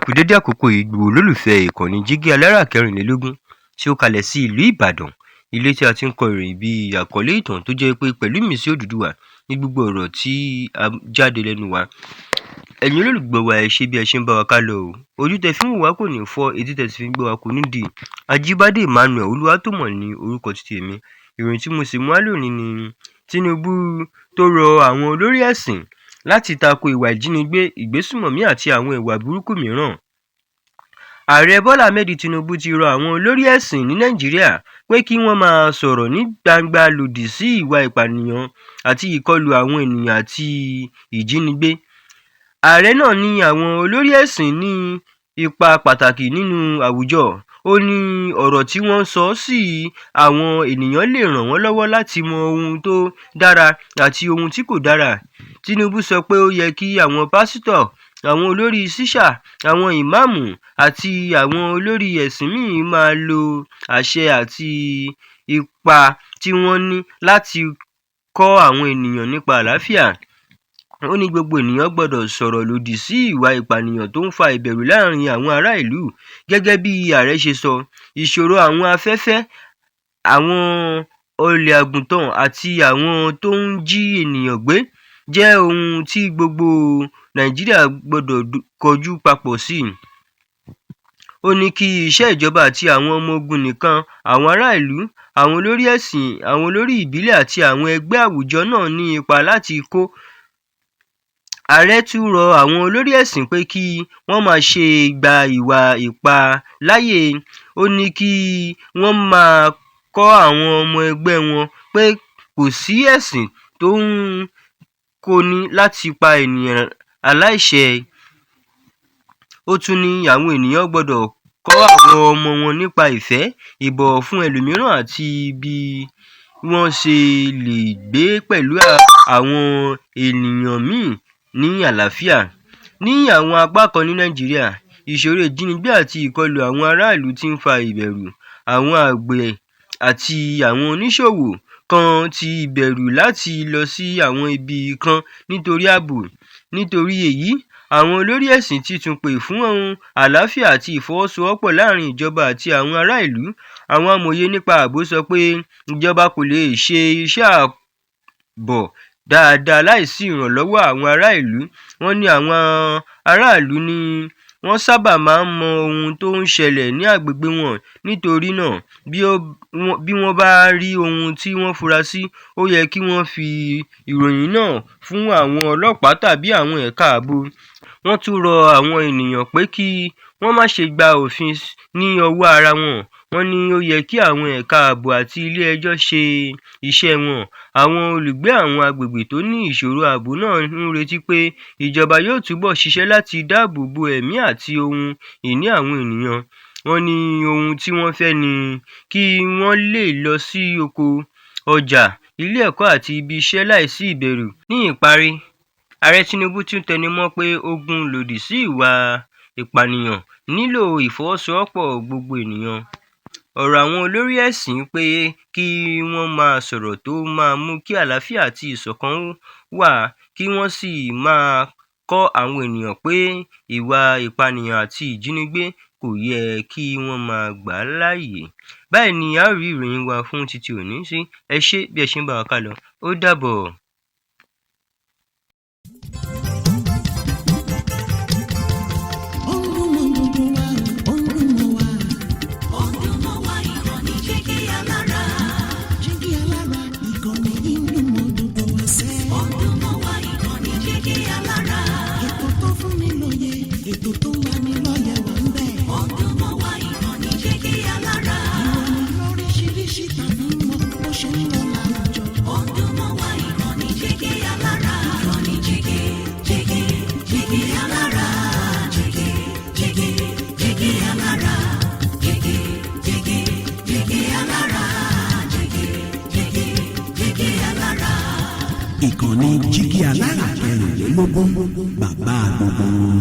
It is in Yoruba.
kú dédé àkókò yìí gbogbo olólùfẹ́ ìkànnì Jígí Alára 24 tí ó kalẹ̀ sí ìlú Ìbàdàn, ilé tí a ti ń kọ ìròyìn bí àkọlé ìtàn tó jẹ́ pé pẹ̀lú ìmísí Odùduwà ní gbogbo ọ̀rọ̀ tí a jáde lẹ́nu wa. Ẹ̀yin olólùgbọ́ wa, ẹ ṣé bí ẹ ṣe ń bá wa ká lọ o. Ojú tẹ́ fi ń wò wá kò ní fọ́, etí tẹ́ sì fi ń gbọ́ wa kò ní di. Ajíbádé Emmanuel Olúwatómọ̀ ní orúkọ títí èmi. Ìròyìn tí mo sì mú wá lónìí ni Tinubu tó rọ àwọn olórí ẹ̀sìn láti tako ìwà ìjínigbé, ìgbésùmọ̀mí àti àwọn ìwà burúkú mìíràn. Ààrẹ Bọ́lá Ahmed Tinubu ti rọ àwọn olórí ẹ̀sìn ní Nàìjíríà pé kí wọ́n máa sọ̀rọ̀ ní gbangba lòdì sí ìwà ìpànìyàn àti ìkọlù àwọn ènìyàn àti ìjínigbé. Ààrẹ náà ní àwọn olórí ẹ̀sìn ní ipa pàtàkì nínú àwùjọ. Ó ní ọ̀rọ̀ tí wọ́n sọ sí àwọn ènìyàn lè ràn wọ́n lọ́wọ́ láti mọ ohun tó dára àti ohun tí kò dára. Tinubu sọ pé ó yẹ kí àwọn pásítọ̀, àwọn olórí ṣíṣà, àwọn ìmáàmù àti àwọn olórí ẹ̀sìn míì máa lo àṣẹ àti ipa tí wọ́n ní láti kọ́ àwọn ènìyàn nípa àlàáfíà. Ó ní gbogbo ènìyàn gbọ́dọ̀ sọ̀rọ̀ lòdì sí ìwà ìpànìyàn tó ń fa ìbẹ̀rù láàrin àwọn ará ìlú. Gẹ́gẹ́ bí ààrẹ ṣe sọ, ìṣòro àwọn afẹ́fẹ́, àwọn olè àgùntàn àti àwọn tó ń jí ènìyàn gbé jẹ́ ohun tí gbogbo Nàìjíríà gbọ́dọ̀ kọjú papọ̀ sí. Ó ní kí iṣẹ́ ìjọba àti àwọn ọmọ ogun nìkan, àwọn ará ìlú, àwọn olórí ẹ̀sìn, àwọn olórí ìbílẹ̀ àti àwọn ẹgbẹ́ àwùjọ náà ní ipa láti kó. Ààrẹ tún rọ àwọn olórí ẹ̀sìn pé kí wọ́n máa ṣe gba ìwà ipá láàyè. Ó ní kí wọ́n máa kọ́ àwọn ọmọ ẹgbẹ́ wọn pé kò sí ẹ̀sìn tó ń kọ́ni láti pa ènìyàn aláìṣẹ̀. Ó tún ní àwọn ènìyàn gbọ́dọ̀ kọ́ àwọn ọmọ wọn nípa ìfẹ́, ìbọ̀wọ̀ fún ẹlòmíràn àti bí wọ́n ṣe lè gbé pẹ̀lú àwọn ènìyàn míì ní àlàáfíà. Ní àwọn apá kan ní Nàìjíríà, ìṣòro ìjínigbé àti ìkọlù àwọn aráàlú ti ń fa ìbẹ̀rù. Àwọn àgbẹ̀ àti àwọn oníṣòwò kan ti bẹ̀rù láti lọ sí àwọn ibì kan nítorí ààbò. Nítorí èyí, àwọn olórí ẹ̀sìn ti tún pè fún àlàáfíà àti ìfọwọ́sowọ́pọ̀ láàrin ìjọba àti àwọn ará ìlú. Àwọn amòye nípa ààbò sọ pé ìjọba kò lè ṣe iṣẹ́ ààbò dáadáa láìsí ìrànlọ́wọ́ àwọn ará ìlú. Wọ́n ní àwọn aráàlú ni wọ́n sábà máa ń mọ ohun tó ń ṣẹlẹ̀ ní agbègbè wọn. Nítorí náà, bí wọ́n bá rí ohun tí wọ́n fura sí, ó yẹ kí wọ́n fi ìròyìn náà fún àwọn ọlọ́pàá tàbí àwọn ẹ̀ka ààbò. Wọ́n tún rọ àwọn ènìyàn pé kí wọ́n má ṣe gba òfin ní ọwọ́ ara wọn. Wọ́n ní ó yẹ kí àwọn ẹ̀ka ààbò àti ilé ẹjọ́ ṣe iṣẹ́ wọn. Àwọn olùgbé àwọn agbègbè tó ní ìṣòro ààbò náà ń retí pé ìjọba yóò túbọ̀ ṣiṣẹ́ láti dáàbò bo ẹ̀mí àti ohun ìní àwọn ènìyàn. Wọ́n ní ohun tí wọ́n fẹ́ ni kí wọ́n lè lọ sí oko, ọjà, ilé ẹ̀kọ́ àti ibi iṣẹ́ láìsí ìbẹ̀rù. Ní ìparí, Ààrẹ Tinubu tún tẹnumọ́ pé ogun lòdì sí ìwà ìpànìyàn nílò ìfọwọ́sowọ́pọ̀ gbogbo ènìyàn. Ọ̀rọ̀ àwọn olórí ẹ̀sìn pé kí wọ́n máa sọ̀rọ̀ tó máa mú kí àlàáfíà àti ìṣọ̀kan wà, kí wọ́n sì máa kọ́ àwọn ènìyàn pé ìwà ìpànìyàn àti ìjínigbé kò yẹ kí wọ́n máa gbà láàyè. Báyìí ni a ó rí ìròyìn wa fún títí òní sí. Ẹ ṣé bí ẹ ṣe ń bá wa ká lọ. Ó dàbọ̀. Ìkànnì Jígí Alára 24, bàbá gbogbo.